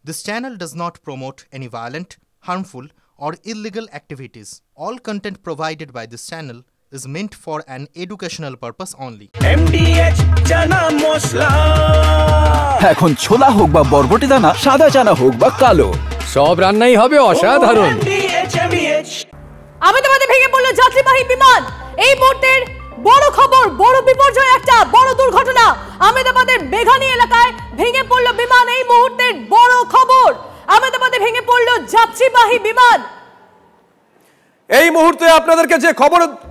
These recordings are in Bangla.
This channel does not promote any violent, harmful, or illegal activities. All content provided by this channel is meant for an educational purpose only. MDH chana masala এখন ছোলা হোক বা বরবটি দানা, সাদা চানা হোক বা কালো, সব রান্নাই হবে অসাধারণ। আহমেদাবাদে ভেঙে পড়ল যাত্রীবাহী বিমান। এই মুহূর্তের বড় খবর, বড় বিপর্যয়, একটা বড় দুর্ঘটনা। আহমেদাবাদের মেঘানী এলাকায় ভেঙে পড়ল বিমান। এই মুহূর্তের বড় খবর, আহমেদাবাদে ভেঙে পড়ল যাত্রীবাহী বিমান। এই মুহূর্তে আপনাদেরকে যে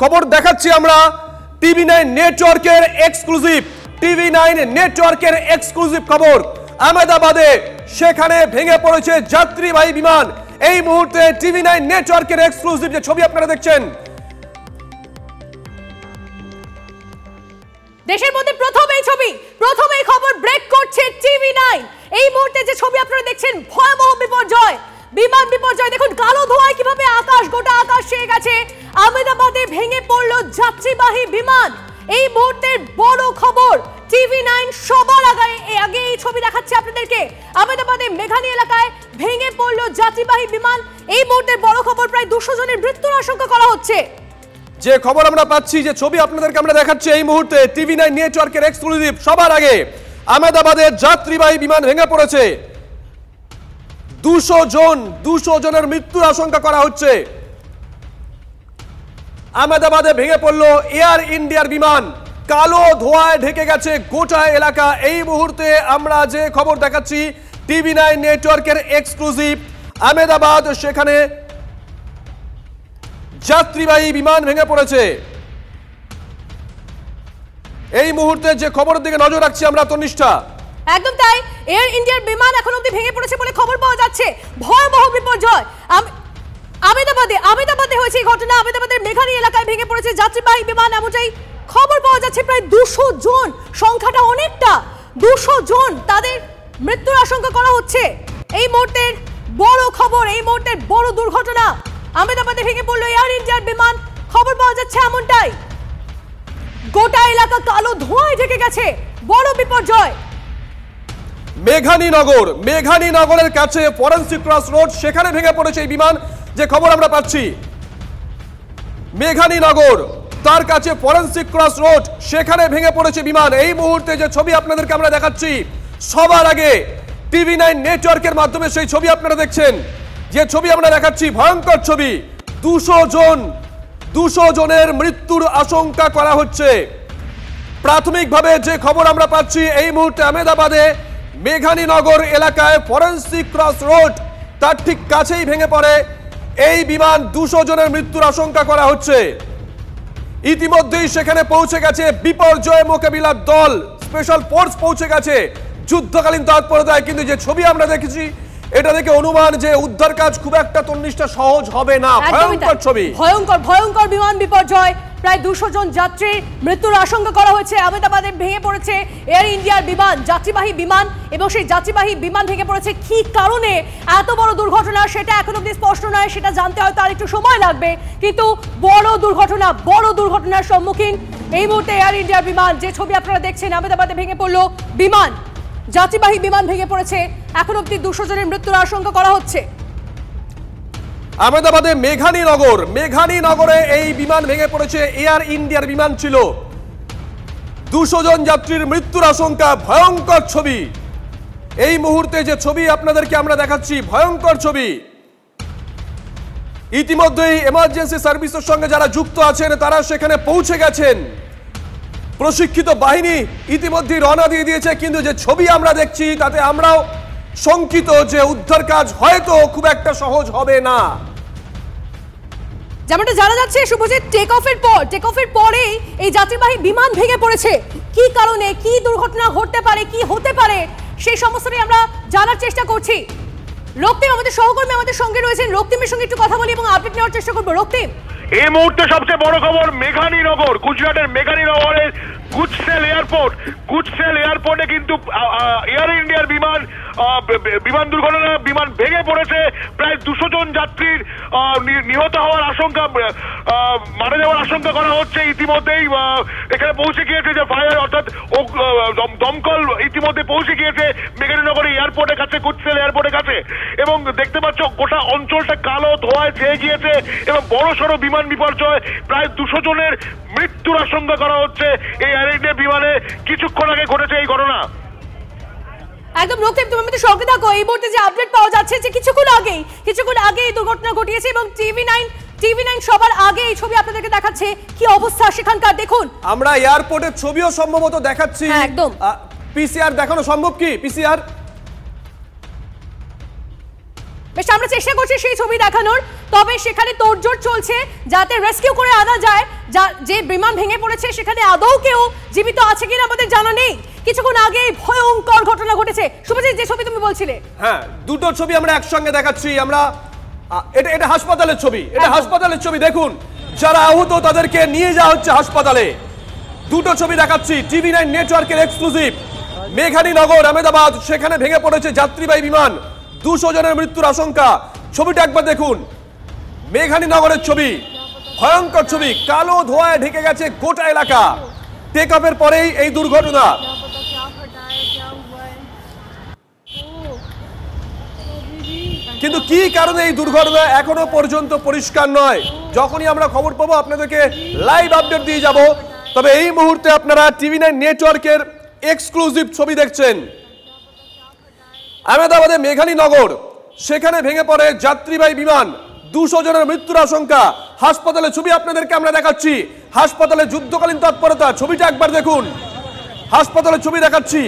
খবর দেখাচ্ছি আমরা, TV9 নেটওয়ার্কের এক্সক্লুসিভ খবর। আহমেদাবাদে সেখানে ভেঙে পড়েছে যাত্রীবাহী বিমান। এই মুহূর্তে TV9 নেটওয়ার্কের এক্সক্লুসিভ যে ছবি আপনারা দেখছেন। দেশের মধ্যে প্রথম এই খবর ব্রেক করছে TV9। এই মুহূর্তে যে ছবি আপনারা দেখছেন, ভয়াবহ বিপর্যয়, বিমান বিপর্যয়। দেখুন কালো ধোঁয়ায় কিভাবে গোটা আকাশ ছেয়ে গেছে। আহমেদাবাদে ভেঙে পড়ল যাত্রীবাহী বিমান। এই মুহূর্তের বড় খবর, TV9 সবার আগে এই ছবি দেখাচ্ছে আপনাদেরকে। আহমেদাবাদে মেঘানী এলাকায় ভেঙে পড়ল যাত্রীবাহী বিমান। এই মুহূর্তের বড় খবর, প্রায় 200 জনের মৃত্যুর আশঙ্কা করা হচ্ছে। যে খবর আমরা পাচ্ছি, যে ছবি আপনাদেরকে আমরা দেখাচ্ছি এই মুহূর্তে, TV9 নেটওয়ার্কের এক্সক্লুসিভ সবার আগে। আহমেদাবাদে যাত্রীবাহী বিমান ভেঙে পড়েছে। 200 জনের মৃত্যুর আশঙ্কা করা হচ্ছে। আহমেদাবাদে ভেঙে পড়ল এয়ার ইন্ডিয়ার বিমান। কালো ধোঁয়ায় ঢেকে গেছে গোটা এলাকা। এই মুহূর্তে আমরা যে খবর দেখাচ্ছি, TV9 নেটওয়ার্কের এক্সক্লুসিভ। আহমেদাবাদ, সেখানে যাত্রীবাহী বিমান ভেঙে পড়েছে। এই মুহূর্তে যে খবরের দিকে নজর রাখছি আমরা, তনিষ্ঠা। একদম তাই, এয়ার ইন্ডিয়ার বিমান এখন অবধি ভেঙে পড়েছে বলে খবর পাওয়া যাচ্ছে। ভয়াবহ বিপর্যয়। আহমেদাবাদে হয়েছে এই ঘটনা। আহমেদাবাদের মেঘানী এলাকায় ভেঙে পড়েছে যাত্রীবাহী বিমান, এমনটাই খবর পাওয়া যাচ্ছে। প্রায় 200 জন, সংখ্যাটা অনেকটা। 200 জন, তাদের মৃত্যুর আশঙ্কা করা হচ্ছে। এই মুহূর্তের বড় খবর, এই মুহূর্তের বড় দুর্ঘটনা। আহমেদাবাদে ভেঙে পড়ল এয়ার ইন্ডিয়ার বিমান, খবর পাওয়া যাচ্ছে এমনটাই। গোটা এলাকা কালো ধোঁয়ায় ঢেকে গেছে, বড় বিপর্যয়। মেঘানীনগরের কাছে ফরেন্সিক ক্রস রোড, সেখানে ভেঙে পড়েছে এই বিমান। যে খবর আমরা পাচ্ছি, মেঘানীনগর, তার কাছে ফরেন্সিক ক্রস রোড, সেখানে ভেঙে পড়েছে বিমান। এই মুহূর্তে যে ছবি আপনাদেরকে আমরা দেখাচ্ছি সবার আগে, TV9 নেটওয়ার্কের মাধ্যমে সেই ছবি আপনারা দেখছেন। যে ছবি আমরা দেখাচ্ছি, ভয়ঙ্কর ছবি। 200 জনের মৃত্যুর আশঙ্কা করা হচ্ছে। প্রাথমিকভাবে যে খবর আমরা পাচ্ছি, এই মুহূর্তে আহমেদাবাদে মেঘানীনগর এলাকায় ফরেন্সিক ক্রস রোড, তার ঠিক কাছেই ভেঙে পড়ে এই বিমান। 200 জনের মৃত্যুর আশঙ্কা করা হচ্ছে। ইতিমধ্যেই সেখানে পৌঁছে গেছে বিপর্যয় মোকাবিলার দল, স্পেশাল ফোর্স পৌঁছে গেছে যুদ্ধকালীন তৎপরতায়। কিন্তু যে ছবি আমরা দেখেছি, এটা দেখে অনুমান যে উদ্ধার কাজ খুব একটা তন্নিষ্ঠা সহজ হবে না। ভয়ঙ্কর ছবি, ভয়ঙ্কর বিমান বিপর্যয়। প্রায় 200 জন যাত্রীর মৃত্যুর আশঙ্কা করা হয়েছে। আহমেদাবাদে ভেঙে পড়েছে এয়ার ইন্ডিয়ার বিমান, যাত্রীবাহী বিমান, এবং সেই যাত্রীবাহী বিমান ভেঙে পড়েছে। কি কারণে এত বড় দুর্ঘটনা, সেটা এখন অবধি স্পষ্ট নয়। সেটা জানতে হয়তো আর একটু সময় লাগবে, কিন্তু বড় দুর্ঘটনার সম্মুখীন এই মুহূর্তে এয়ার ইন্ডিয়ার বিমান। যে ছবি আপনারা দেখছেন, আহমেদাবাদে ভেঙে পড়ল বিমান, যাত্রীবাহী বিমান ভেঙে পড়েছে। এখন অবধি 200 জনের মৃত্যুর আশঙ্কা করা হচ্ছে। আহমেদাবাদে মেঘানীনগরে এই বিমান ভেঙে পড়েছে। এয়ার ইন্ডিয়ার বিমান ছিল। 200 জন যাত্রীর মৃত্যুর আশঙ্কা। ভয়ঙ্কর ছবি। এই মুহূর্তে যে ছবি আপনাদেরকে আমরা দেখাচ্ছি, ভয়ঙ্কর ছবি। ইতিমধ্যেই এমার্জেন্সি সার্ভিসের সঙ্গে যারা যুক্ত আছেন, তারা সেখানে পৌঁছে গেছেন। প্রশিক্ষিত বাহিনী ইতিমধ্যেই রওনা দিয়ে দিয়েছে। কিন্তু যে ছবি আমরা দেখছি, তাতে আমরাও শঙ্কিত যে উদ্ধার কাজ হয়তো খুব একটা সহজ হবে না। যেমনটা জানা যাচ্ছে শুভজিৎ, টেক অফের পরেই এই যাত্রীবাহী বিমান ভেঙে পড়েছে। কি কারণে, কি দুর্ঘটনা ঘটতে পারে, কি হতে পারে, সেই সমস্যাটাই আমরা জানার চেষ্টা করছি। রক্তিম আমাদের সহকর্মী আমাদের সঙ্গে রয়েছেন। রক্তিমের সঙ্গে একটু কথা বলি এবং আপডেট নেওয়ার চেষ্টা করবো। রক্তিম, এই মুহূর্তে সবচেয়ে বড় খবর, মেঘানীনগর, গুজরাটের মেঘানীনগরের গুজসেল এয়ারপোর্টে কিন্তু এয়ার ইন্ডিয়ার বিমান বিমান দুর্ঘটনা, বিমান ভেঙে পড়েছে, প্রায় 200 জন যাত্রীর নিহত হওয়ার আশঙ্কা, মারা যাওয়ার আশঙ্কা করা হচ্ছে। ইতিমধ্যেই এখানে পৌঁছে গিয়েছে যে ফায়ার অর্থাৎ দমকল ইতিমধ্যে পৌঁছে গিয়েছে মেঘানীনগর এয়ারপোর্টের কাছে, কুচসেল এয়ারপোর্টের কাছে, এবং দেখতে পাচ্ছ গোটা অঞ্চলটা কালো ধোঁয়ায় ছেয়ে গিয়েছে এবং বড় সড়ো বিমান বিপর্যয়, প্রায় 200 জনের মৃত্যুর আশঙ্কা করা হচ্ছে এই এয়ার ইন্ডিয়া বিমানে। কিছুক্ষণ আগে ঘটেছে এই ঘটনা। একদম রক্তিম, তুমি আমাদের সঙ্গে থাকো। এই মুহূর্তে যে আপডেট পাওয়া যাচ্ছে যে কিছুক্ষণ আগে এই দুর্ঘটনা ঘটিয়েছে এবং টিভি9 সবার আগে এই ছবি আপনাদেরকে দেখাচ্ছে। কি অবস্থা সেখানকার দেখুন। আমরা এয়ারপোর্টের ছবিও সম্ভবত দেখাচ্ছি। একদম। পিসিআর দেখানো সম্ভব কি? পিসিআর বেশ, আমরা চেষ্টা করছি সেই ছবি দেখানোর। তবে সেখানে তোড়জোড় চলছে যাতে রেস্কিউ করে আনা যায়। যে বিমান ভেঙে পড়েছে সেখানে আদৌ কেউ জীবিত আছে কিনা আমাদের জানা নেই। কিছুক্ষণ আগে ভয়ঙ্কর ঘটনা ঘটেছে। শুভজিৎ, যে ছবি তুমি বলছিলে, হ্যাঁ, দুটো ছবি আমরা একসঙ্গে দেখাচ্ছি। আমরা এটা হাসপাতালের ছবি, হাসপাতালের ছবি দেখুন। যারা আহত তাদেরকে নিয়ে যাওয়া হচ্ছে হাসপাতালে। দুটো ছবি দেখাচ্ছি, টিভি9 নেটওয়ার্কের এক্সক্লুসিভ। মেঘানীনগর আহমেদাবাদ, সেখানে ভেঙে পড়েছে যাত্রীবাহী বিমান, 200 জনের মৃত্যুর আশঙ্কা। ছবিটা একবার দেখুন, মেঘানীনগরের ছবি, ভয়ঙ্কর ছবি, কালো ধোঁয়ায় ঢেকে গেছে গোটা এলাকা। টেক অফের পরেই এই দুর্ঘটনা। কিন্তু কি কারণে এই দুর্ঘটনা এখনো পর্যন্ত পরিষ্কার নয়। যখনই আমরা খবর পাবো আপনাদেরকে লাইভ আপডেট দিয়ে যাব। তবে এই মুহূর্তে আপনারা টিভি9 নেটওয়ার্কের এক্সক্লুসিভ ছবি দেখছেন। আহমেদাবাদে মেঘানীনগর, সেখানে ভেঙে পড়ে যাত্রীবাহী বিমান, 200 জনের মৃত্যুর আশঙ্কা। হাসপাতালে ছবি আপনাদেরকে আমরা দেখাচ্ছি। হাসপাতালে যুদ্ধকালীন তৎপরতা, ছবিটা একবার দেখুন। হাসপাতালে ছবি দেখাচ্ছি,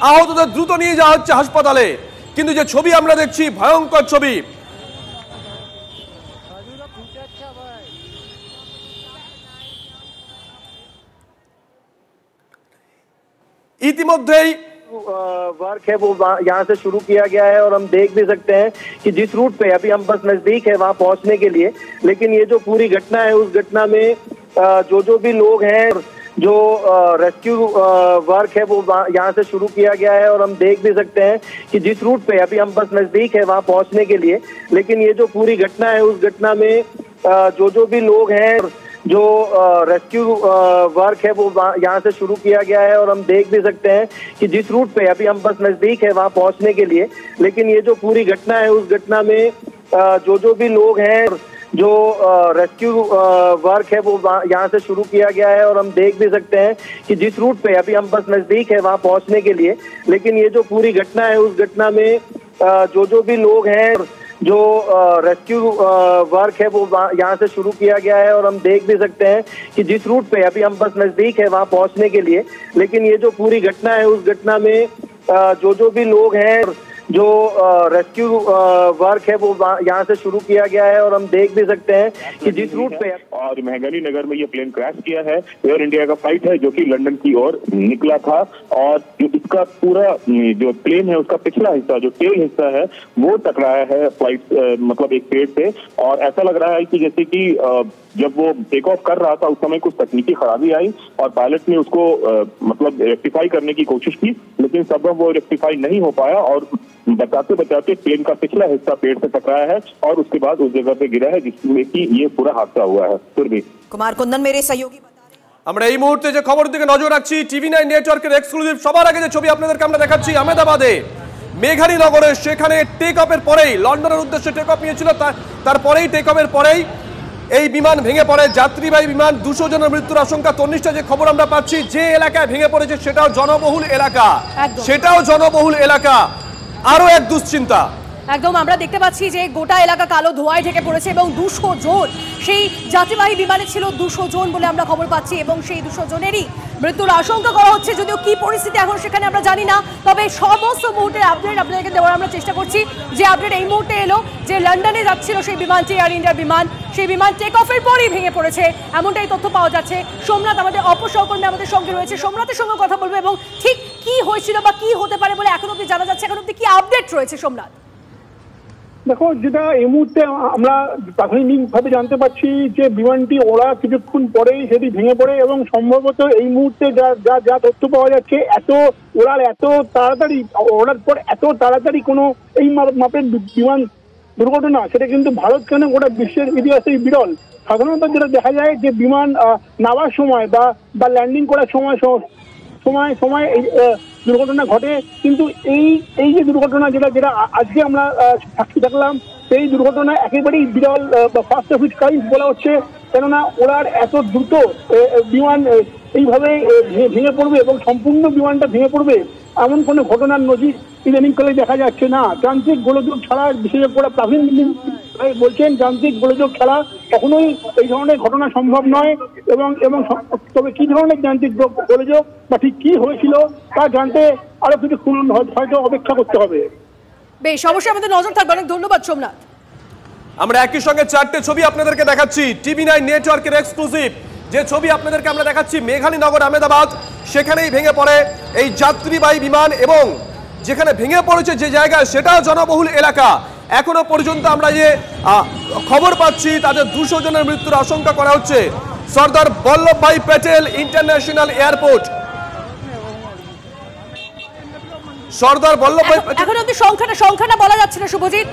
আহতদের দ্রুত নিয়ে যাওয়া হচ্ছে হাসপাতালে। কিন্তু যে ছবি আমরা দেখছি ভয়ঙ্কর ছবি। ইতিমধ্যেই वर्क है वो यहाँ से शुरू किया गया है और हम देख भी सकते हैं कि जिस रूट पे अभी हम बस नजदीक है वहाँ पहुँचने के लिए, लेकिन ये जो पूरी घटना है उस घटना में जो भी लोग हैं, जो रेस्क्यू वर्क है वो यहाँ से शुरू किया गया है और हम देख भी सकते हैं कि जिस रूट पे अभी हम बस नजदीक है वहाँ पहुँचने के लिए, लेकिन ये जो पूरी घटना है उस घटना में जो भी लोग हैं, जो रेस्क्यू वर्क है वो यहाँ से शुरू किया गया है और हम देख भी सकते हैं कि जिस रूट पे अभी हम बस नजदीक है वहाँ पहुँचने के लिए, लेकिन ये जो पूरी घटना है उस घटना में जो भी लोग हैं, जो रेस्क्यू वर्क है वो यहाँ से शुरू किया गया है और हम देख भी सकते हैं कि जिस रूट पे अभी हम बस नजदीक है वहाँ पहुँचने के लिए, लेकिन ये जो पूरी घटना है उस घटना में जो भी लोग हैं, जो रेस्क्यू वर्क है वो यहाँ से शुरू किया गया है और हम देख भी सकते हैं कि जिस रूट पे अभी हम बस नजदीक है वहाँ पहुँचने के लिए, लेकिन ये जो पूरी घटना है उस घटना में जो भी लोग हैं, जो रेस्क्यू वर्क है वो यहाँ से शुरू किया गया है और हम देख भी सकते हैं कि जिस रूट पे। और मेघानीनगर में ये प्लेन क्रैश किया है। एयर इंडिया का फ्लाइट है जो कि लंदन की ओर निकला था और जो इसका पूरा जो प्लेन है उसका पिछला हिस्सा, जो टेल हिस्सा है, वो टकराया है फ्लाइट मतलब एक पेड़ से। और ऐसा लग रहा है कि जैसे कि जब वो टेक ऑफ कर रहा था उस समय कुछ तकनीकी खराबी आई और पायलट ने उसको मतलब रेक्टिफाई करने की कोशिश की, लेकिन सब वो रेक्टिफाई नहीं हो पाया और बचाते बचाते प्लेन का पिछला हिस्सा पेड़ से टकराया है और उसके बाद उस जगह पे गिरा है जिसमें कि ये पूरा हादसा हुआ है। कुमार कुंदन मेरे सहयोगी। আমরা এই মুহূর্তে যে খবর দিকে নজর রাখছি, টিভি9 নেটওয়ার্কের এক্সক্লুসিভ সবার আগে যে ছবি আপনাদেরকে আমরা দেখাচ্ছি আহমেদাবাদে মেঘানীনগরে, সেখানে টেক অফের পরেই লন্ডনের উদ্দেশ্যে টেক অফ নিয়েছিল, তারপরেই টেক অফের পরেই এই বিমান ভেঙে পড়ে, যাত্রীবাহী বিমান, 200 জনের মৃত্যুর আশঙ্কা। তন্নিষ্ঠা, যে খবর আমরা পাচ্ছি, যে এলাকায় ভেঙে পড়েছে সেটাও জনবহুল এলাকা, আরো এক দুশ্চিন্তা। একদম আমরা দেখতে পাচ্ছি যে গোটা এলাকা কালো ধোঁয়ায় ঢেকে পড়েছে এবং 200 জন সেই যাত্রীবাহী বিমানে ছিল 200 জন বলে আমরা খবর পাচ্ছি এবং সেই 200 জনেরই মৃত্যুর আশঙ্কা করা হচ্ছে। যদিও কি পরিস্থিতি এখন সেখানে আমরা জানি না, তবে সমস্ত মুহূর্তের আপডেট আপনাদেরকে দেওয়ার আমরা চেষ্টা করছি। যে আপডেট এই মুহূর্তে এলো যে লন্ডনে যাচ্ছিল সেই বিমানটি, এয়ার ইন্ডিয়ার বিমান, সেই বিমান টেক অফের পরেই ভেঙে পড়েছে, এমনটাই তথ্য পাওয়া যাচ্ছে। সোমনাথ আমাদের অপসহকর্মী আমাদের সঙ্গে রয়েছে, সোমনাথের সঙ্গে কথা বলবো এবং ঠিক কি হয়েছিল বা কি হতে পারে বলে এখন অব্দি জানা যাচ্ছে, এখন অব্দি কি আপডেট রয়েছে সোমনাথ? দেখো, যেটা এই মুহূর্তে আমরা প্রাথমিকভাবে জানতে পারছি যে বিমানটি ওরা কিছুক্ষণ পরেই সেটি ভেঙে পড়ে এবং সম্ভবত এই মুহূর্তে যা তথ্য পাওয়া যাচ্ছে এত ওড়ার পর এত তাড়াতাড়ি কোনো এই মাপের বিমান দুর্ঘটনা সেটা কিন্তু ভারত কেন গোটা বিশ্বের ইতিহাসেই বিরল। সাধারণত যেটা দেখা যায় যে বিমান নামার সময় বা ল্যান্ডিং করার সময় এই দুর্ঘটনা ঘটে, কিন্তু এই যে দুর্ঘটনা যেটা আজকে আমরা সাক্ষী থাকলাম সেই দুর্ঘটনা একেবারেই বিরল বা ফার্স্ট অফ ইটস কাইন্ড বলা হচ্ছে। কেননা ওরার এত দ্রুত বিমান এইভাবে ভেঙে পড়বে এবং সম্পূর্ণ বিমানটা ভেঙে পড়বে এমন কোনো ঘটনার নজির ইদানিংকালে দেখা যাচ্ছে না। যান্ত্রিক গোলযোগ ছাড়া বিশেষজ্ঞরা প্রাথমিক বলছেন যান্ত্রিক গোলযোগ ছাড়া কখনোই এই ধরনের ঘটনা সম্ভব নয় এবং তবে কি ধরনের যান্ত্রিক গোলযোগ বা ঠিক কি হয়েছিল তা জানতে আরো কিছুক্ষণ হয়তো অপেক্ষা করতে হবে। বেশ, অবশ্যই আমাদের নজর থাকবে। অনেক ধন্যবাদ সোমনাথ। আমরা একই সঙ্গে চারটে ছবি আপনাদেরকে দেখাচ্ছি, TV9 নেটওয়ার্কের এক্সক্লুসিভ যে ছবি আপনাদেরকে আমরা দেখাচ্ছি মেঘানীনগর আহমেদাবাদ, সেখানেই ভেঙে পড়ে এই যাত্রীবাহী বিমান এবং যেখানে ভেঙে পড়েছে যে জায়গা সেটাও জনবহুল এলাকা। এখনো পর্যন্ত আমরা যে খবর পাচ্ছি তাদের 200 জনের মৃত্যুর আশঙ্কা করা হচ্ছে। সর্দার বল্লভভাই প্যাটেল ইন্টারন্যাশনাল এয়ারপোর্ট, সর্দার বল্লভভাই এখন অব্দি সংখ্যাটা বলা যাচ্ছে না শুভজিৎ।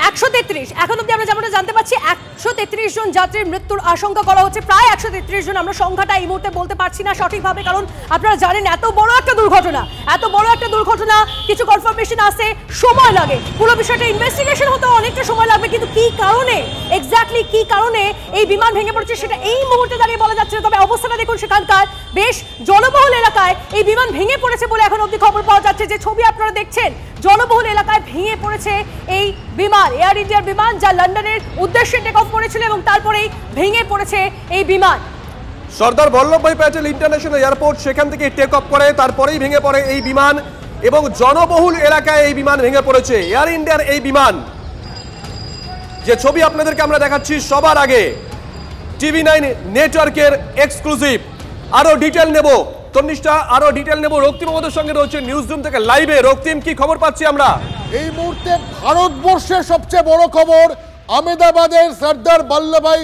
133 এখন অব্দি আমরা যেমনটা জানতে পারছি 133 জন যাত্রীর মৃত্যুর আশঙ্কা করা হচ্ছে, প্রায় 133 জন। আমরা সংখ্যাটা এই মুহূর্তে বলতে পারছি না সঠিকভাবে, কারণ আপনারা জানেন এত বড় একটা দুর্ঘটনা কিছু কনফার্মেশন আসে সময় লাগে, পুরো বিষয়টা ইনভেস্টিগেশন হতে অনেকটা সময় লাগবে, কিন্তু এক্স্যাক্টলি কি কারণে এই বিমান ভেঙে পড়েছে সেটা এই মুহূর্তে দাঁড়িয়ে বলা যাচ্ছে না। তবে অবস্থাটা দেখুন, সেখানকার বেশ জনবহুল এলাকায় এই বিমান ভেঙে পড়েছে বলে এখন অব্দি খবর পাওয়া যাচ্ছে। যে ছবি আপনারা দেখছেন, জনবহুল এলাকায় ভেঙে পড়েছে এই বিমান, এয়ার ইন্ডিয়ার বিমান, যা লন্ডনের উদ্দেশ্যে টেক অফ করেছিল এবং তারপরেই ভেঙে পড়েছে এই বিমান। সর্দার বল্লভভাই প্যাটেল ইন্টারন্যাশনাল এয়ারপোর্ট, সেখান থেকে টেক অফ করে তারপরেই ভেঙে পড়ে এই বিমান এবং জনবহুল এলাকায় এই বিমান ভেঙে পড়েছে। এয়ার ইন্ডিয়ার এই বিমান, যে ছবি আপনাদেরকে আমরা দেখাচ্ছি সবার আগে, TV9 নেটওয়ার্কের এক্সক্লুসিভ। আরো ডিটেল নেব তন্নিষ্ঠা, আরো ডিটেল নেব। রক্তিম আমাদের সঙ্গে রয়েছে নিউজ রুম থেকে লাইভে। রক্তিম, কি খবর পাচ্ছি আমরা? এই মুহূর্তে ভারতবর্ষের সবচেয়ে বড় খবর, আহমেদাবাদের সর্দার বল্লভভাই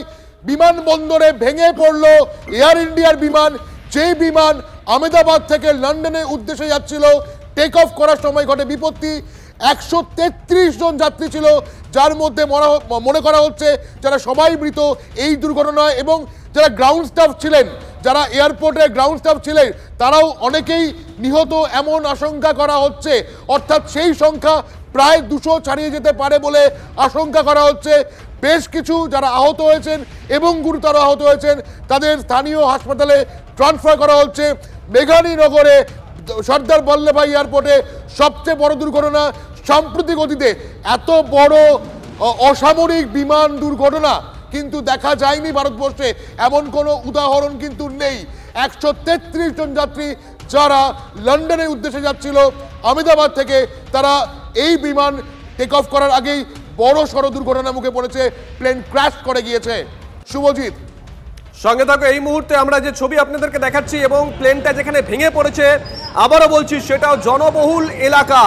বিমানবন্দরে ভেঙে পড়লো এয়ার ইন্ডিয়ার বিমান। যেই বিমান আহমেদাবাদ থেকে লন্ডনের উদ্দেশ্যে যাচ্ছিল, টেক অফ করার সময় ঘটে বিপত্তি। 133 জন যাত্রী ছিল, যার মধ্যে মনে করা হচ্ছে যারা সবাই মৃত এই দুর্ঘটনায়, এবং যারা গ্রাউন্ড স্টাফ ছিলেন, যারা এয়ারপোর্টের গ্রাউন্ড স্টাফ ছিলেন তারাও অনেকেই নিহত এমন আশঙ্কা করা হচ্ছে। অর্থাৎ সেই সংখ্যা প্রায় 200 ছাড়িয়ে যেতে পারে বলে আশঙ্কা করা হচ্ছে। বেশ কিছু যারা আহত হয়েছেন এবং গুরুতর আহত হয়েছেন তাদের স্থানীয় হাসপাতালে ট্রান্সফার করা হচ্ছে। মেঘানীনগরে সর্দার বল্লভভাই এয়ারপোর্টে সবচেয়ে বড় দুর্ঘটনা সাম্প্রতিক অতীতে। এত বড় অসামরিক বিমান দুর্ঘটনা কিন্তু দেখা যায়নি ভারতবর্ষে, এমন কোনো উদাহরণ কিন্তু নেই। 133 জন যাত্রী যারা লন্ডনের উদ্দেশ্যে যাচ্ছিল আহমেদাবাদ থেকে, তারা এই বিমান টেক অফ করার আগেই বড় সড় দুর্ঘটনার মুখে পড়েছে, প্লেন ক্র্যাশ করে গিয়েছে। শুভজিৎ, সঙ্গে থাকো। এই মুহূর্তে আমরা যে ছবি আপনাদেরকে দেখাচ্ছি এবং প্লেনটা যেখানে ভেঙে পড়েছে, আবারও বলছি সেটাও জনবহুল এলাকা,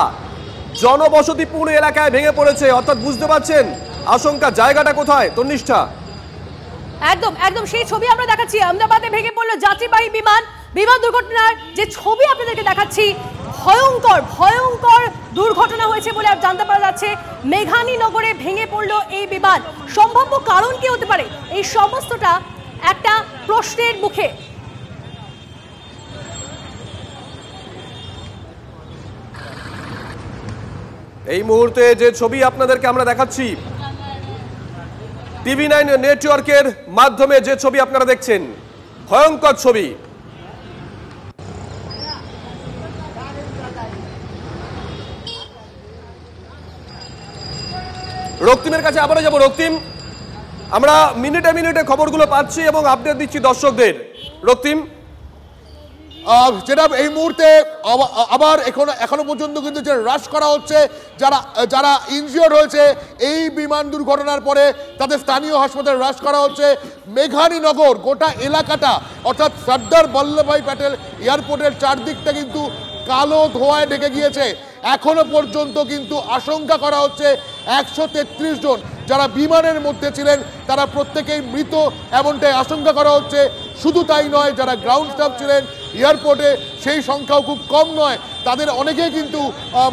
জনবসতিপূর্ণ এলাকায় ভেঙে পড়েছে। অর্থাৎ বুঝতে পারছেন আশঙ্কা জায়গাটা কোথায় তন্নিষ্ঠা? একদম সেই ছবি আমরা দেখাচ্ছি। আহমেদাবাদে ভেঙে পড়লো যাত্রীবাহী বিমান দুর্ঘটনার যে ছবি আপনাদেরকে দেখাচ্ছি, ভয়ঙ্কর দুর্ঘটনা হয়েছে বলে আর জানতে পারা যাচ্ছে। মেঘানীনগরে ভেঙে পড়লো এই বিমান। সম্ভাব্য কারণ কি হতে পারে, এই সমস্তটা একটা প্রশ্নের মুখে। এই মুহূর্তে যে ছবি আপনাদেরকে আমরা দেখাচ্ছি TV9 নেটওয়ার্কের মাধ্যমে, যে ছবি আপনারা দেখছেন, ভয়ঙ্কর ছবি। রক্তিমের কাছে আবারও যাব। রক্তিম, আমরা মিনিটে খবরগুলো পাচ্ছি এবং আপডেট দিচ্ছি দর্শকদের। রক্তিম, যেটা এই মুহূর্তে আবার এখনো পর্যন্ত কিন্তু যে হ্রাস করা হচ্ছে, যারা ইনজিওর্ড হয়েছে এই বিমান দুর্ঘটনার পরে তাদের স্থানীয় হাসপাতালে হ্রাস করা হচ্ছে। মেঘানীনগর গোটা এলাকাটা, অর্থাৎ সর্দার বল্লভভাই প্যাটেল এয়ারপোর্টের চারদিকটা কিন্তু কালো ধোঁয়ায় ঢেকে গিয়েছে। এখনো পর্যন্ত কিন্তু আশঙ্কা করা হচ্ছে 133 জন যারা বিমানের মধ্যে ছিলেন তারা প্রত্যেকেই মৃত এমনটাই আশঙ্কা করা হচ্ছে। শুধু তাই নয়, যারা গ্রাউন্ড স্টাফ ছিলেন এয়ারপোর্টে সেই সংখ্যাও খুব কম নয়, তাদের অনেকেই কিন্তু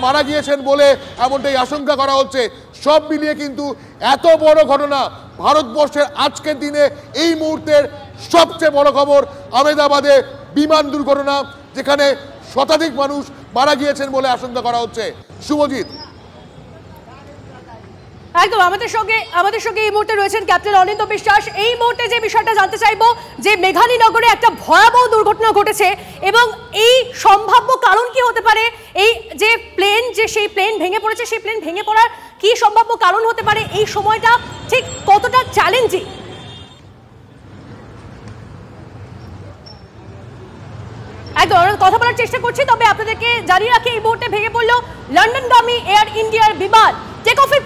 মারা গিয়েছেন বলে এমনটাই আশঙ্কা করা হচ্ছে। সব মিলিয়ে কিন্তু এত বড় ঘটনা ভারতবর্ষের আজকের দিনে এই মুহূর্তের সবচেয়ে বড় খবর আহমেদাবাদে বিমান দুর্ঘটনা, যেখানে শতাধিক মানুষ মারা গিয়েছেন বলে আশঙ্কা করা হচ্ছে। শুভজিৎ, একদম আমাদের সঙ্গে এই মুহূর্তে রয়েছেন ক্যাপ্টেন অনিন্দ বিশ্বাস। এই মুহূর্তে যে বিষয়টা জানতে চাইবো যে মেঘানী নগরে একটা ভয়াবহ দুর্ঘটনা ঘটেছে এবং এই সম্ভাব্য কারণ কি হতে পারে, এই যে সেই প্লেন ভেঙে পড়েছে, সেই প্লেন ভেঙে পড়ার কি সম্ভাব্য কারণ হতে পারে, এই সময়টা ঠিক কতটা চ্যালেঞ্জিং? একদম আমরা কথা বলার চেষ্টা করছি, তবে আপনাদেরকে জানিয়ে রাখি এই মুহূর্তে ভেঙে পড়লো লন্ডনগামী এয়ার ইন্ডিয়ার বিমান। টেক অফের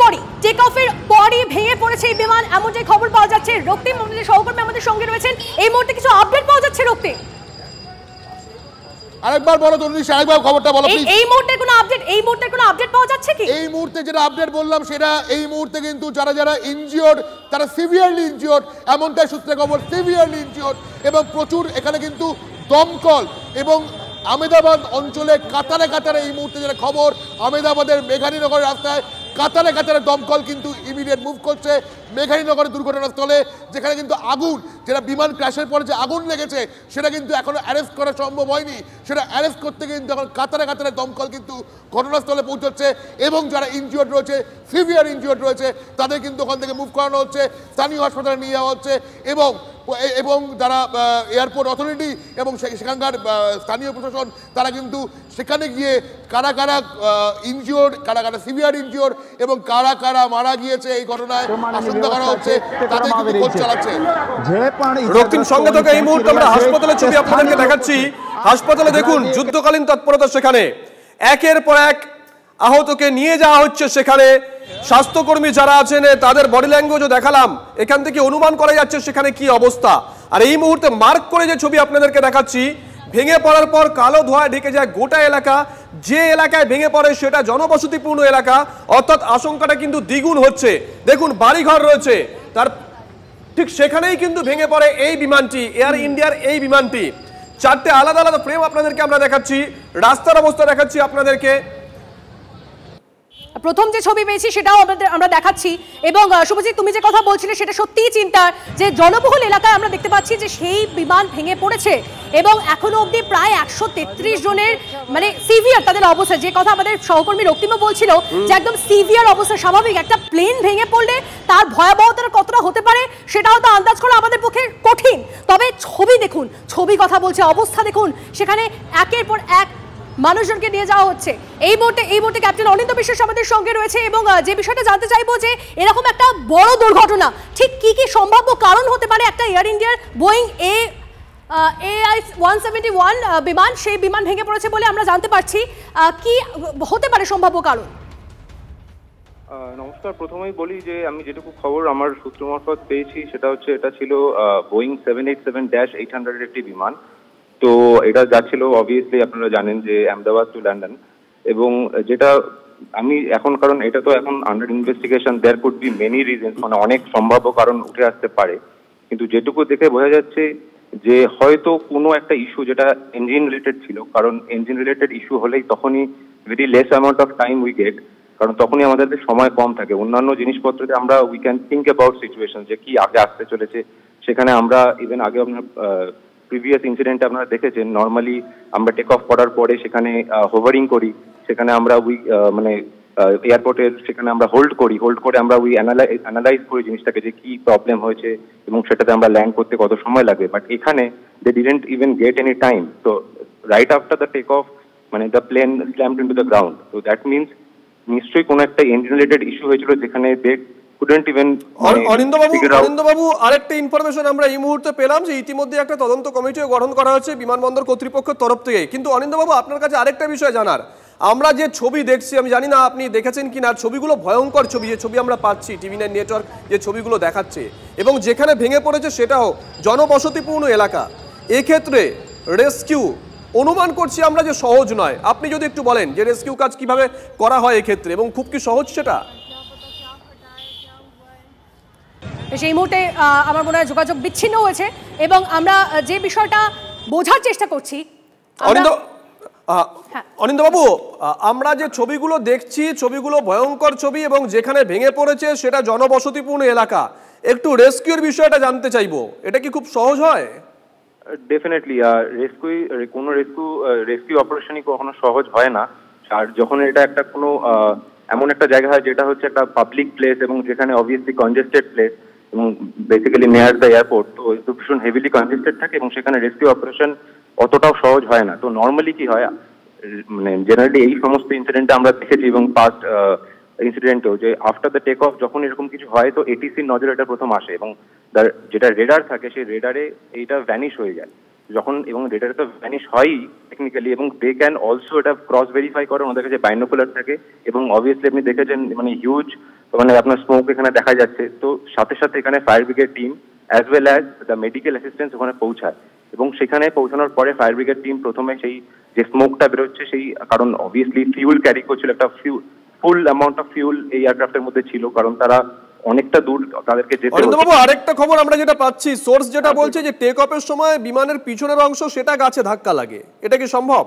পরই ভেঙে পড়েছে এই বিমান, এমনটাই খবর পাওয়া যাচ্ছে। রক্তিম আমাদের সহকর্মী আমাদের সঙ্গে রয়েছেন, এই মুহূর্তে কিছু আপডেট পাওয়া যাচ্ছে। রক্তিম, আরেকবার বলো তনুষা, আরেকবার খবরটা বলো প্লিজ। এই মুহূর্তে কোনো আপডেট পাওয়া যাচ্ছে কি? এই মুহূর্তে যেটা আপডেট বললাম সেটা এই মুহূর্তে কিন্তু যারা ইনজিওর্ড তারা সিভিয়ারলি ইনজিওর্ড, এমনটাই সূত্রে খবর, সিভিয়ারলি ইনজিওর্ড। এবং প্রচুর এখানে কিন্তু দমকল এবং আহমেদাবাদ অঞ্চলে কাতারে এই মুহূর্তে যেটা খবর, আহমেদাবাদের মেঘানীনগর রাস্তায় কাতারে দমকল কিন্তু ইমিডিয়েট মুভ করছে মেঘানীনগরের দুর্ঘটনাস্থলে, যেখানে কিন্তু আগুন, যেটা বিমান ক্র্যাশের পরে যে আগুন লেগেছে সেটা কিন্তু এখনো অ্যারেস্ট করা সম্ভব হয়নি। সেটা অ্যারেস্ট করতে কিন্তু এখন কাতারে দমকল কিন্তু ঘটনাস্থলে পৌঁছচ্ছে এবং যারা ইনজিওর্ড রয়েছে, সিভিয়ার ইনজিওর্ড রয়েছে, তাদের কিন্তু ওখান থেকে মুভ করানো হচ্ছে, স্থানীয় হাসপাতালে নিয়ে যাওয়া হচ্ছে। এবং যারা এয়ারপোর্ট অথরিটি এবং সেখানকার স্থানীয় প্রশাসন তারা কিন্তু সেখানে গিয়ে কারা ইনজিওর্ড, কারা সিভিয়ার ইনজিওর্ড এবং কারা মারা গিয়েছে এই ঘটনায় আশঙ্কা করা হচ্ছে, তাদের কিন্তু খোঁজ চালাচ্ছে। রক্তিম, সঙ্গে থেকে এই মুহূর্তে আমরা হাসপাতালের ছবি আপনাদেরকে দেখাচ্ছি। হাসপাতালে দেখুন যুদ্ধকালীন তৎপরতা, সেখানে একের পর এক আহতকে নিয়ে যাওয়া হচ্ছে। সেখানে স্বাস্থ্যকর্মী যারা আছেন তাদের বডি ল্যাঙ্গুয়েজও দেখালাম, এখান থেকে অনুমান করা যাচ্ছে সেখানে কি অবস্থা। আর এই মুহূর্তে মার্ক করে যে ছবি আপনাদেরকে দেখাচ্ছি, ভেঙে পড়ার পর কালো ধোঁয়ায় ঢেকে যায় গোটা এলাকা। যে এলাকায় ভেঙে পড়ে সেটা জনবসতিপূর্ণ এলাকা, অর্থাৎ আশঙ্কাটা কিন্তু দ্বিগুণ হচ্ছে। দেখুন বাড়িঘর রয়েছে, তার ঠিক সেখানেই কিন্তু ভেঙে পড়ে এই বিমানটি, এয়ার ইন্ডিয়ার এই বিমানটি। চারটে আলাদা ফ্রেম আপনাদেরকে আমরা দেখাচ্ছি, রাস্তার অবস্থা দেখাচ্ছি আপনাদেরকে। প্রথম যে ছবি পেয়েছি সেটাও আমরা দেখাচ্ছি। এবং শুভজিৎ, তুমি যে কথা বলছিলে সেটা সত্যিই চিন্তার, যে জনবহুল এলাকায় আমরা দেখতে পাচ্ছি যে সেই বিমান ভেঙে পড়েছে এবং এখনো অবধি প্রায় 133 জনের মানে সিভিয়ার তাদের অবস্থা, যে কথা আমাদের সহকর্মী রক্তিমও বলছিল যে একদম সিভিয়ার অবস্থা। স্বাভাবিক একটা প্লেন ভেঙে পড়লে তার ভয়াবহতাটা কতটা হতে পারে সেটা হয়তো আন্দাজ করা আমাদের পক্ষে কঠিন, তবে ছবি দেখুন, ছবি কথা বলছে, অবস্থা দেখুন, সেখানে একের পর এক মানুষজনকে নিয়ে যাওয়া হচ্ছে। এই মুহূর্তে ক্যাপ্টেন অনিন্দ বিশ্বাস আমাদের সঙ্গে রয়েছে এবং যে বিষয়টা জানতে চাইবো যে এরকম একটা বড় দুর্ঘটনা ঠিক কি সম্ভাব্য কারণ হতে পারে। একটা এয়ার ইন্ডিয়ার বোয়িং AI-171 বিমান, সেই বিমান ভেঙে পড়েছে বলে আমরা জানতে পারছি, কি হতে পারে সম্ভাব্য কারণ? নমস্কার, প্রথমেই বলি যে আমি যেটুকু খবর আমার সূত্র মারফত পেয়েছি সেটা হচ্ছে এটা ছিল বোয়িং 787-800 একটি বিমান। তো এটা যাচ্ছিল অবভিয়াসলি আপনারা জানেন যে আহমেদাবাদ টু লন্ডন, এবং যেটা আমি এখন, কারণ এটা তো এখন under investigation, there could be many reasons, মানে অনেক সম্ভাব্য কারণ উঠে আসতে পারে, কিন্তু যেটুকু দেখে বোঝা যাচ্ছে যে হয়তো কোনো একটা ইস্যু যেটা ইঞ্জিন রিলেটেড ছিল, কারণ ইঞ্জিন রিলেটেড ইস্যু হলেই তখনই very less amount of time we get, কারণ তখনই আমাদের সময় কম থাকে। অন্যান্য জিনিসপত্রতে আমরা we can think about situation যে কি আগে আসতে চলেছে, সেখানে আমরা ইভেন আগে আপনার প্রিভিয়াস ইনসিডেন্টে আপনারা দেখেছেন, নর্মালি আমরা টেক অফ করার পরে সেখানে হোভারিং করি, সেখানে আমরা মানে এয়ারপোর্টের সেখানে আমরা হোল্ড করে আমরা অ্যানালাইজ করি জিনিসটাকে যে কি প্রবলেম হয়েছে এবং সেটাতে আমরা ল্যান্ড করতে কত সময় লাগবে। বাট এখানে they didn't even get any time. তো right after the take off মানে the plane slammed into the ground. তো দ্যাট মিনস নিশ্চয়ই কোনো একটা ইঞ্জিন রিলেটেড ইস্যু হয়েছিল যেখানে দে couldn't even অনিন্দবাবু, আরেকটা ইনফরমেশন আমরা এই মুহূর্তে পেলাম যে ইতিমধ্যে একটা তদন্ত কমিটিও গঠন করা হয়েছে বিমানবন্দর কর্তৃপক্ষের তরফ থেকে। কিন্তু অনিন্দবাবু, আপনার কাছে আরেকটা বিষয় জানার, আমরা যে ছবি দেখছি, আমি জানি না আপনি দেখেছেন কিনা, ছবিগুলো ভয়ঙ্কর ছবি, যে ছবি আমরা পাচ্ছি TV9 নেটওয়ার্ক যে ছবিগুলো দেখাচ্ছে, এবং যেখানে ভেঙে পড়েছে সেটাও জনবসতিপূর্ণ এলাকা। এক্ষেত্রে রেস্কিউ অনুমান করছি আমরা যে সহজ নয়। আপনি যদি একটু বলেন যে রেস্কিউ কাজ কিভাবে করা হয় এক্ষেত্রে এবং খুব কি সহজ সেটা? সেই মুহূর্তে আমার মনে হয় যোগাযোগ বিচ্ছিন্ন হয়েছে এবং আমরা যে বিষয়টা বোঝার চেষ্টা করছি। অনিন্দ্যবাবু, আমরা যে ছবিগুলো দেখছি, ছবিগুলো ভয়ঙ্কর ছবি এবং যেখানে ভেঙে পড়েছে সেটা জনবসতিপূর্ণ এলাকা। একটু রেস্কিউর বিষয়টা জানতে চাইবো, এটা কি খুব সহজ হয়? ডেফিনেটলি কোনো রেস্কিউ অপারেশনই কখনো সহজ হয় না। আর যখন এটা একটা কোনো এমন একটা জায়গা হয় যেটা হচ্ছে একটা পাবলিক প্লেস এবং যেখানে অবভিয়াসলি কনজেস্টেড প্লেস এবং বেসিক্যালি নিয়ার দ্য এয়ারপোর্ট, তো ভীষণ হেভিলি কনজেস্টেড থাকে এবং সেখানে রেস্কিউ অপারেশন অতটাও সহজ হয় না। তো নর্মালি কি হয়, মানে জেনারেলি এই সমস্ত ইনসিডেন্টে আমরা দেখেছি এবং পাস্ট ইনসিডেন্টেও যে আফটার দ্য টেক অফ যখন এরকম কিছু হয় তো এটিসির নজরে এটা প্রথম আসে এবং যেটা রেডার থাকে সেই রেডারে এইটা ভ্যানিশ হয়ে যায় যখন, এবং রেডারে তো ভ্যানিশ হয়ই টেকনিক্যালি, এবং দে ক্যান অলসো এটা ক্রস ভেরিফাই করে, ওদের কাছে বাইনোকুলার থাকে এবং অবভিয়াসলি আপনি দেখেছেন মানে হিউজ মানে আপনার স্মোক এখানে দেখা যাচ্ছে। তো সাথে সাথে এখানে fire brigade team as well as the medical assistance ওখানে পৌঁছায় এবং সেখানে পৌঁছানোর পরে ফায়ার ব্রিগেড টিম প্রথমে সেই যে স্মোকটা বেরোচ্ছে সেই, কারণ অবভিয়াসলি ফিউল ক্যারি করছিল, একটা ফুল অ্যামাউন্ট অফ ফিউল এই এয়ারক্রাফটের মধ্যে ছিল, কারণ তারা অনেকটা দূর তাদেরকে যেতে। অরিন্দবাবু, আরেকটা খবর আমরা যেটা পাচ্ছি, সোর্স যেটা বলছে যে টেক অফের সময় বিমানের পিছনের অংশ সেটা গাছে ধাক্কা লাগে, এটা কি সম্ভব?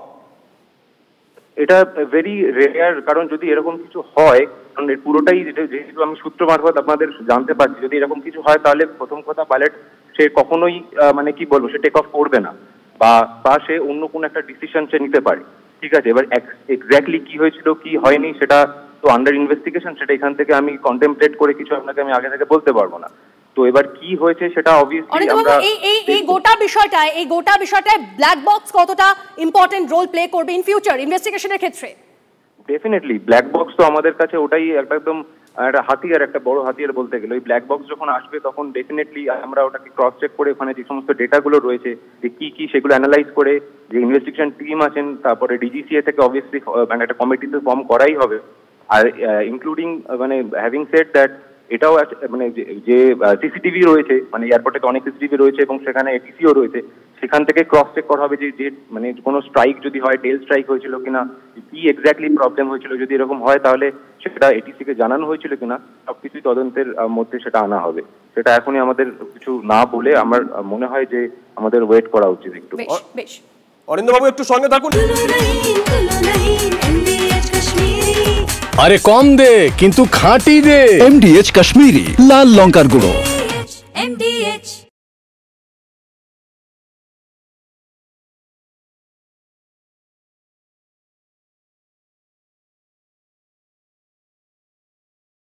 এটা ভেরি রেয়ার, কারণ যদি এরকম কিছু হয়, কারণ পুরোটাই যেহেতু আমি সূত্র মারফত আপনাদের জানতে পারছি, যদি এরকম কিছু হয় তাহলে প্রথম কথা পাইলট সে কখনোই মানে কি বলবো, সে টেক অফ করবে না বা সে অন্য কোনো একটা ডিসিশন সে নিতে পারে, ঠিক আছে। এবার এক্স্যাক্টলি কি হয়েছিল কি হয়নি সেটা তো আন্ডার ইনভেস্টিগেশন, সেটা এখান থেকে আমি কন্টেমপ্লেট করে কিছু আপনাকে আমি আগে থেকে বলতে পারবো না। তো এবার কি হয়েছে সেটা অবভিয়াসলি আমরা এই গোটা বিষয়টায় ব্ল্যাক বক্স কতটা ইম্পর্টেন্ট রোল প্লে করবে ইন ফিউচার ইনভেস্টিগেশনের ক্ষেত্রে? ডেফিনেটলি ব্ল্যাক বক্স তো আমাদের কাছে ওটাই একদম একটা হাতিয়ার, একটা বড় হাতিয়ার বলতে গেলে। ওই ব্ল্যাক বক্স যখন আসবে তখন ডেফিনেটলি আমরা ওটাকে ক্রস চেক করে ওখানে যে সমস্ত ডেটাগুলো রয়েছে যে কি সেগুলো অ্যানালাইজ করে যে ইনভেস্টিগেশন টিম আছেন, তারপরে ডিজিসিএ থেকে অবভিয়াসলি মানে একটা কমিটি তো ফর্ম করাই হবে। আর ইনক্লুডিং মানে হ্যাভিং সেড দ্যাট এটাও মানে যে সিসিটিভি রয়েছে, মানে এয়ারপোর্টে তো অনেক সিসিটিভি রয়েছে এবং সেখানে এটিসিও রয়েছে, সেখান থেকে ক্রস চেক করা হবে যে মানে কোনো স্ট্রাইক যদি হয়, টেল স্ট্রাইক হয়েছিল কিনা, কি এক্স্যাক্টলি প্রবলেম হয়েছিল, যদি এরকম হয় তাহলে সেটা এটিসিকে জানানো হয়েছিল কিনা, সবকিছুই তদন্তের মধ্যে সেটা আনা হবে। সেটা এখনই আমাদের কিছু না বলে আমার মনে হয় যে আমাদের ওয়েট করা উচিত একটু। অরিন্দবাবু একটু সঙ্গে থাকুন। আরে কম দে কিন্তু খাঁটি দে, MDH কাশ্মীরি লাল লঙ্কার গুঁড়ো।